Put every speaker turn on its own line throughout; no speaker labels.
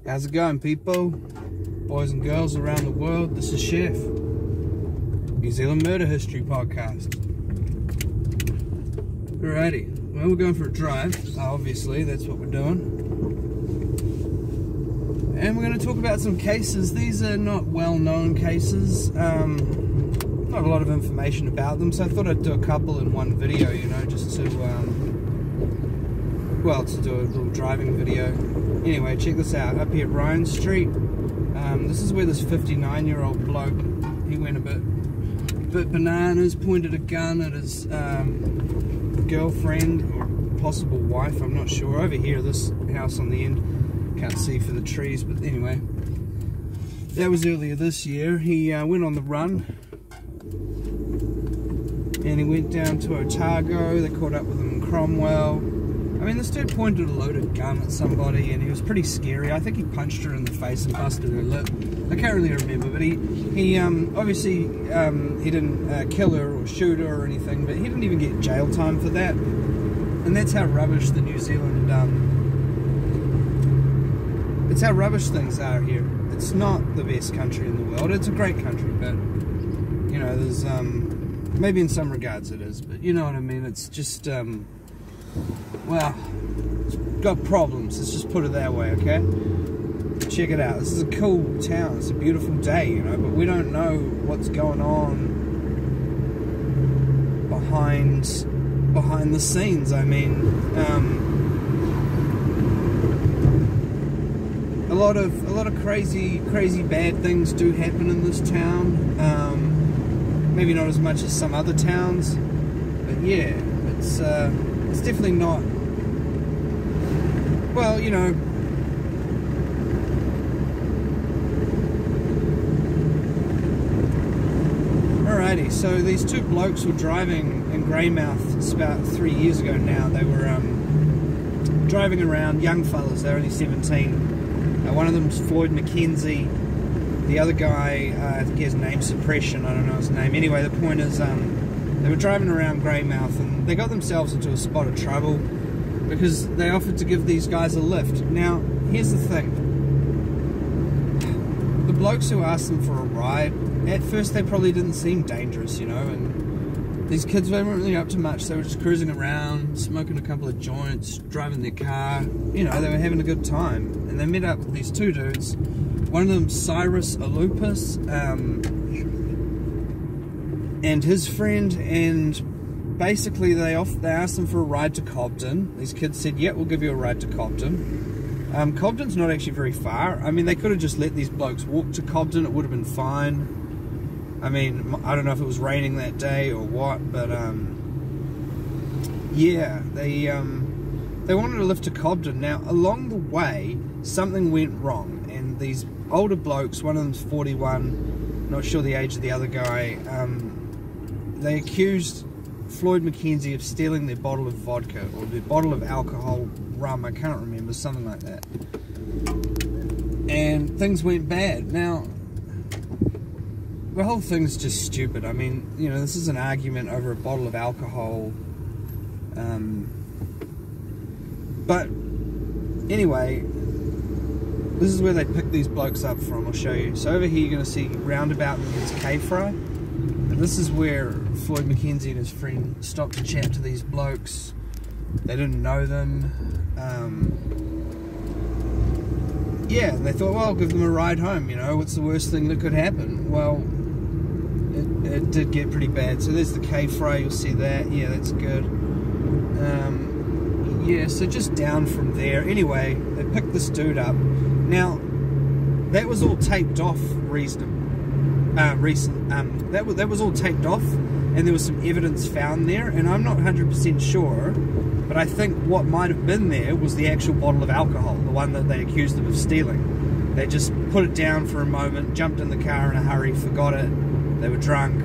How's it going, people? Boys and girls around the world, this is Chef. New Zealand Murder History Podcast. Alrighty, well, we're going for a drive. Obviously, that's what we're doing. And we're going to talk about some cases. These are not well-known cases. Not a lot of information about them, so I thought I'd do a couple in one video, you know, just to, well, to do a little driving video. Anyway, check this out. Up here at Ryan Street, this is where this 59-year-old bloke, he went a bit bananas, pointed a gun at his girlfriend or possible wife, I'm not sure. Over here, this house on the end, can't see for the trees, but anyway, that was earlier this year. He went on the run, and he went down to Otago. They caught up with him in Cromwell. I mean, this dude pointed a loaded gun at somebody, and he was pretty scary. I think he punched her in the face and busted her lip. I can't really remember, but he obviously he didn't kill her or shoot her or anything, but he didn't even get jail time for that. And that's how rubbish the New Zealand, it's how rubbish things are here. It's not the best country in the world. It's a great country, but you know, there's maybe in some regards it is, but you know what I mean. It's just well, it's got problems. Let's just put it that way, okay? Check it out. This is a cool town. It's a beautiful day, you know, but we don't know what's going on behind the scenes. I mean, a lot of crazy bad things do happen in this town. Maybe not as much as some other towns, but yeah, it's definitely not, well, you know, alrighty, so these two blokes were driving in Greymouth. It's about 3 years ago now. They were driving around, young fellas, they're only 17. One of them's Floyd McKenzie. The other guy, I think he has name suppression, I don't know his name. Anyway, the point is, they were driving around Greymouth and they got themselves into a spot of trouble because they offered to give these guys a lift. Now, here's the thing. The blokes who asked them for a ride, at first they probably didn't seem dangerous, you know, and these kids weren't really up to much. They were just cruising around, smoking a couple of joints, driving their car. You know, they were having a good time. And they met up with these two dudes. One of them, Cyrus Alupus, and his friend, and basically they asked them for a ride to Cobden. These kids said, yeah, we'll give you a ride to Cobden. Cobden's not actually very far. I mean, they could have just let these blokes walk to Cobden, it would have been fine. I mean, I don't know if it was raining that day or what, but yeah, they wanted to lift to Cobden. Now, along the way, something went wrong, and these older blokes, one of them's 41, not sure the age of the other guy, they accused Floyd McKenzie of stealing their bottle of vodka, or their bottle of alcohol, rum, I can't remember, something like that. And things went bad. Now, the whole thing's just stupid. I mean, you know, this is an argument over a bottle of alcohol. But anyway, this is where they picked these blokes up from. I'll show you. So over here you're going to see roundabout against K-Fry. And this is where Floyd McKenzie and his friend stopped to chat to these blokes. They didn't know them. Yeah, and they thought, well, I'll give them a ride home, you know, what's the worst thing that could happen? Well, it did get pretty bad. So there's the K-Fry, you'll see that. Yeah, that's good. Yeah, so just down from there. Anyway, they picked this dude up. Now, that was all taped off that was all taped off, and there was some evidence found there, and I'm not 100% sure, but I think what might have been there was the actual bottle of alcohol, the one that they accused them of stealing. They just put it down for a moment, jumped in the car in a hurry, forgot it, they were drunk,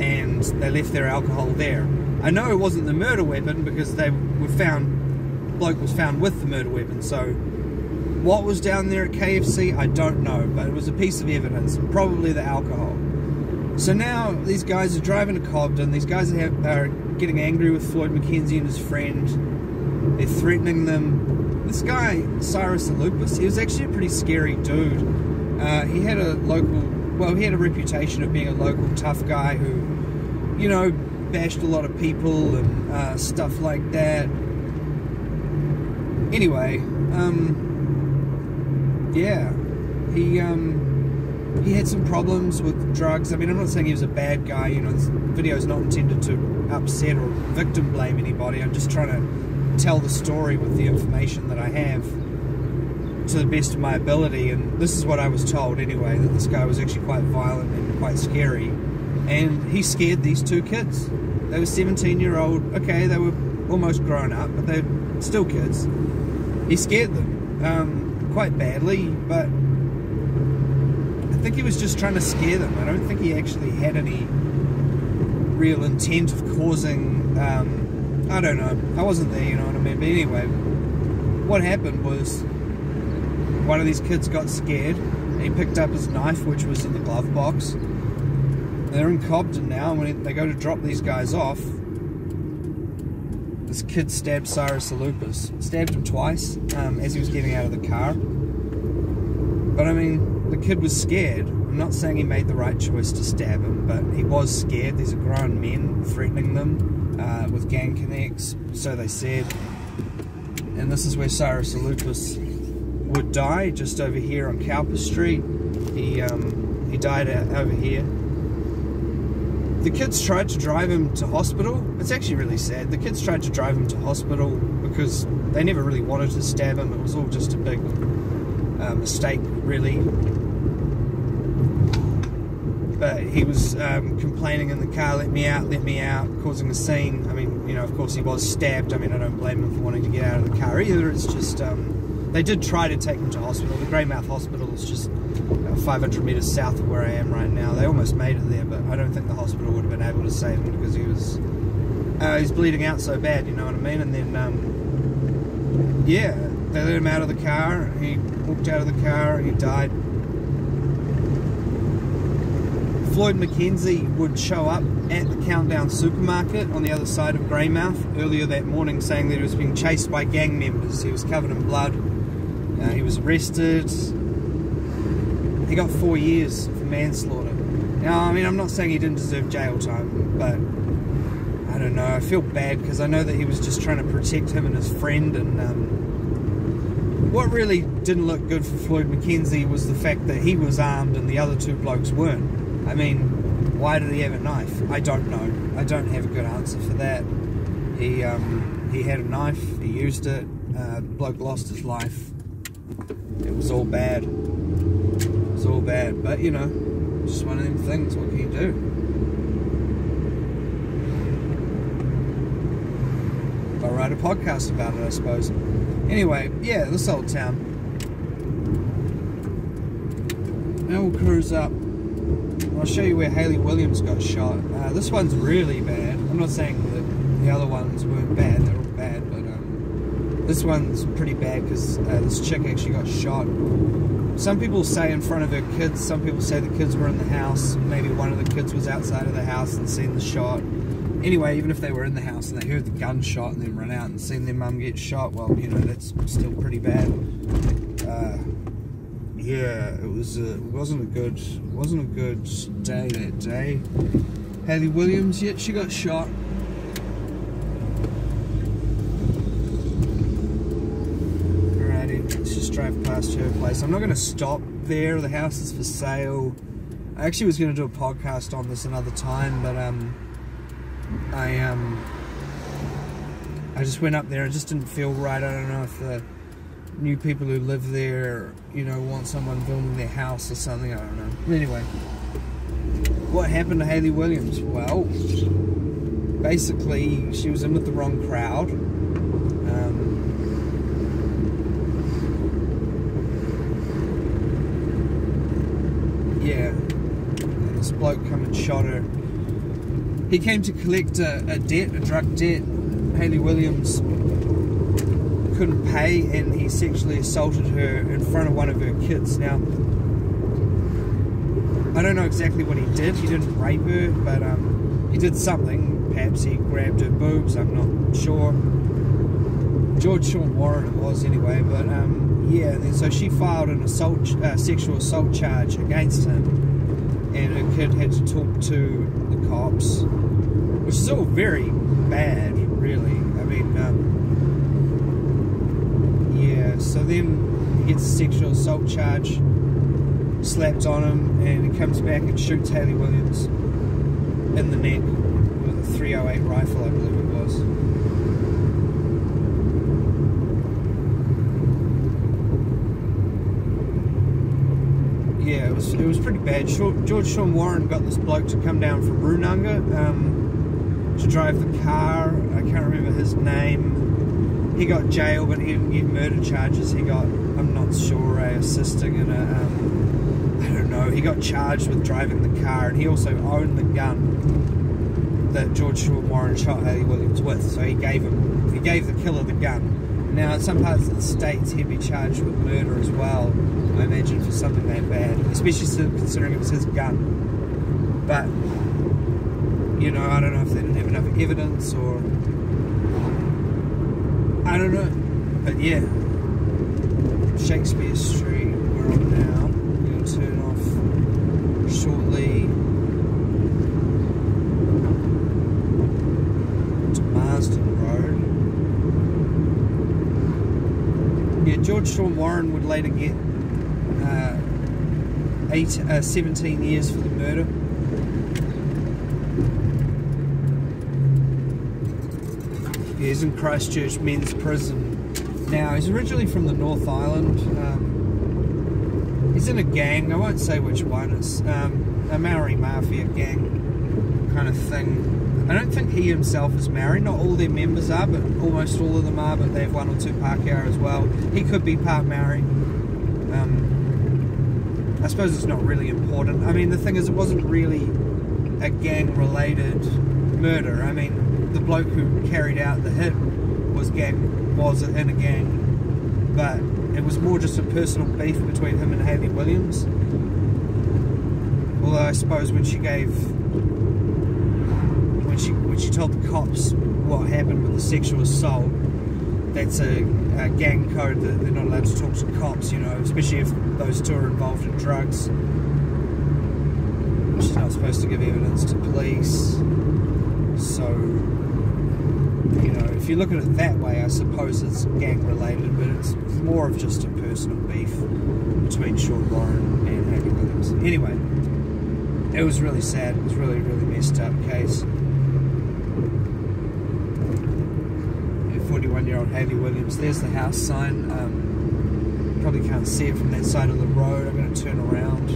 and they left their alcohol there. I know it wasn't the murder weapon because they were found, bloke was found with the murder weapon, so what was down there at KFC, I don't know, but it was a piece of evidence, and probably the alcohol. So now these guys are driving to Cobden. These guys are getting angry with Floyd McKenzie and his friend. They're threatening them. this guy, Cyrus Lupus, he was actually a pretty scary dude. He had a reputation of being a local tough guy who, you know, bashed a lot of people and stuff like that. Anyway, yeah, he had some problems with drugs. I mean, I'm not saying he was a bad guy, you know, this video is not intended to upset or victim blame anybody. I'm just trying to tell the story with the information that I have to the best of my ability, and this is what I was told anyway, that this guy was actually quite violent and quite scary, and he scared these two kids. They were 17-year-old, okay, they were almost grown up, but they're still kids. He scared them quite badly, but I think he was just trying to scare them. I don't think he actually had any real intent of causing, I don't know, I wasn't there, you know what I mean, but anyway, what happened was one of these kids got scared, and he picked up his knife, which was in the glove box. They're in Cobden now, and when they go to drop these guys off, this kid stabbed Cyrus Lupus. Stabbed him twice as he was getting out of the car. But I mean, the kid was scared. I'm not saying he made the right choice to stab him, but he was scared. These are grown men threatening them with gang connects, so they said. And this is where Cyrus Lupus would die, just over here on Cowper Street. He died over here. The kids tried to drive him to hospital. It's actually really sad. The kids tried to drive him to hospital because they never really wanted to stab him. It was all just a big mistake, really. But he was complaining in the car, let me out, causing a scene. I mean, you know, of course he was stabbed. I mean, I don't blame him for wanting to get out of the car either. It's just, they did try to take him to hospital. The Greymouth Hospital is just 500 metres south of where I am right now. They almost made it there, but I don't think the hospital would have been able to save him because he was he's bleeding out so bad, you know what I mean? And then, yeah, they let him out of the car, and he walked out of the car, and he died. Floyd McKenzie would show up at the Countdown supermarket on the other side of Greymouth earlier that morning, saying that he was being chased by gang members. He was covered in blood. He was arrested. He got 4 years for manslaughter. Now, I mean, I'm not saying he didn't deserve jail time, but I don't know. I feel bad because I know that he was just trying to protect him and his friend. And what really didn't look good for Floyd McKenzie was the fact that he was armed and the other two blokes weren't. I mean, why did he have a knife? I don't know. I don't have a good answer for that. He had a knife. He used it. The bloke lost his life. It was all bad. It was all bad. But, you know, just one of them things. What can you do? I'll write a podcast about it, I suppose. Anyway, yeah, this old town. Now we'll cruise up. I'll show you where Hayley Williams got shot. This one's really bad. I'm not saying that the other ones weren't bad, they're all bad, but this one's pretty bad because this chick actually got shot. Some people say in front of her kids, some people say the kids were in the house, maybe one of the kids was outside of the house and seen the shot. Anyway, even if they were in the house and they heard the gunshot and then run out and seen their mum get shot, well, you know, that's still pretty bad. Yeah, it wasn't a good day that day. Hayley Williams, yeah, she got shot. Alrighty, let's just drive past her place. I'm not going to stop there. The house is for sale. I actually was going to do a podcast on this another time, but I just went up there. It just didn't feel right. I don't know if the new people who live there, you know, want someone filming their house or something, I don't know. Anyway, what happened to Hayley Williams? Well, basically, she was in with the wrong crowd. Yeah, and this bloke come and shot her. He came to collect a debt, a drug debt. Hayley Williams couldn't pay, and he sexually assaulted her in front of one of her kids. Now, I don't know exactly what he did. He didn't rape her, but he did something. Perhaps he grabbed her boobs, I'm not sure. George Sean Warren it was anyway, but yeah, and then so she filed an sexual assault charge against him, and her kid had to talk to the cops, which is all very bad, really. I mean, yeah, so then he gets a sexual assault charge slapped on him, and he comes back and shoots Hayley Williams in the neck with a .308 rifle, I believe it was. Yeah, it was pretty bad. George Sean Warren got this bloke to come down from Runanga to drive the car. I can't remember his name. He got jailed, but he didn't get murder charges. He got, I'm not sure, assisting in a, I don't know. He got charged with driving the car, and he also owned the gun that George Sean Warren shot Hayley Williams with. So he gave the killer the gun. Now, in some parts of the States, he'd be charged with murder as well, I imagine, for something that bad, especially considering it was his gun. But, you know, I don't know if they didn't have enough evidence, or I don't know. But yeah, Shakespeare Street, we're on now. We're going to turn off shortly to Marsden Road. Yeah, George Sean Warren would later get 17 years for the murder. Yeah, he's in Christchurch Men's Prison. Now, he's originally from the North Island. He's in a gang, I won't say which one. It's a Maori Mafia gang kind of thing. I don't think he himself is Maori. Not all their members are, but almost all of them are, but they have one or two Pākehā as well. He could be part Maori. I suppose it's not really important. I mean, the thing is, it wasn't really a gang-related murder. I mean, the bloke who carried out the hit was in a gang, but it was more just a personal beef between him and Hayley Williams. Although I suppose when she told the cops what happened with the sexual assault, that's a gang code that they're not allowed to talk to cops, you know, especially if those two are involved in drugs. She's not supposed to give evidence to police. So, you know, if you look at it that way, I suppose it's gang related, but it's more of just a personal beef between Sean Warren and Hayley Williams. Anyway, it was really sad. It was really, really messed up case. 41-year-old Hayley Williams. There's the house sign. Probably can't see it from that side of the road. I'm going to turn around,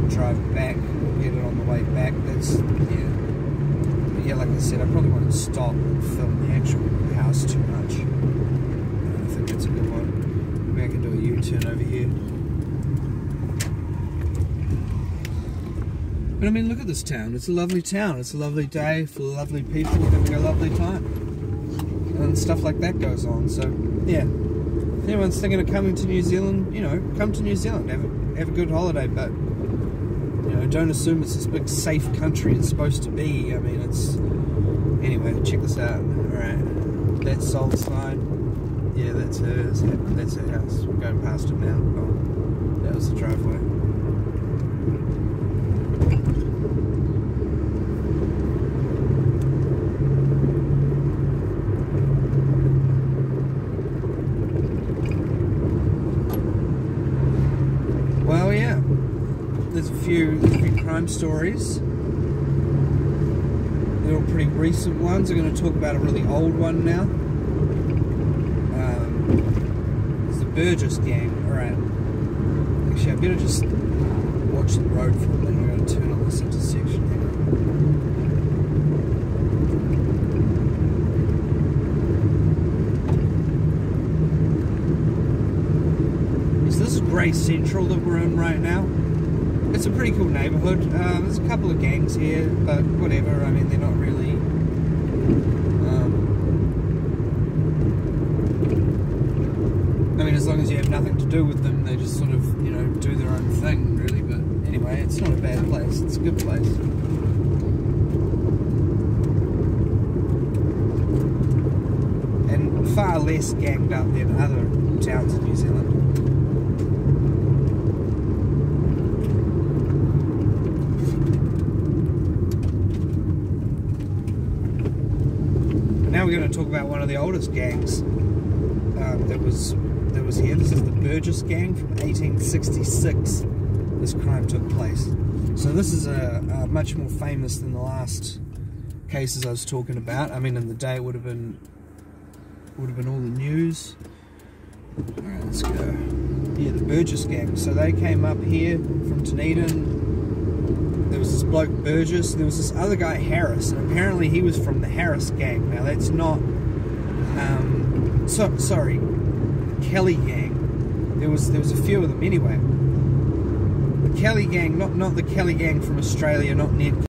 drive back, get it on the way back. That's, yeah. But yeah, like I said, I probably won't stop and film the actual house too much. I think that's a good one. Maybe I can do a U-turn over here. But I mean, look at this town. It's a lovely town. It's a lovely day, full of lovely people having a lovely time. And stuff like that goes on. So, yeah. If anyone's thinking of coming to New Zealand, you know, come to New Zealand. Have a good holiday, but, you know, don't assume it's this big safe country it's supposed to be. I mean, it's... Anyway, check this out. Alright. That's Sol's sign. Yeah, that's hers. That's her house. We're going past it now. Oh, that was the driveway. Well, yeah, there's a few crime stories. They're all pretty recent ones. I'm going to talk about a really old one now. It's the Burgess gang. Alright. Actually, I better just watch the road for a minute. I'm going to turn on this intersection here. This is Grey Central that we're in right now. It's a pretty cool neighbourhood. There's a couple of gangs here, but whatever. I mean, they're not really... I mean, as long as you have nothing to do with them, they just sort of, you know, do their own thing, really. But anyway, it's not a bad place. It's a good place. And far less ganged up than other towns in New Zealand. But now we're going to talk about one of the oldest gangs that was here. This is the Burgess gang from 1866. This crime took place. So this is much more famous than the last cases I was talking about. I mean, in the day it would have been all the news. Alright, let's go. Yeah, the Burgess gang. So they came up here from Dunedin. There was this bloke Burgess, and there was this other guy Harris, and apparently he was from the Harris gang. Now that's not sorry, Kelly gang. There was a few of them anyway. The Kelly gang, not the Kelly gang from Australia, not Ned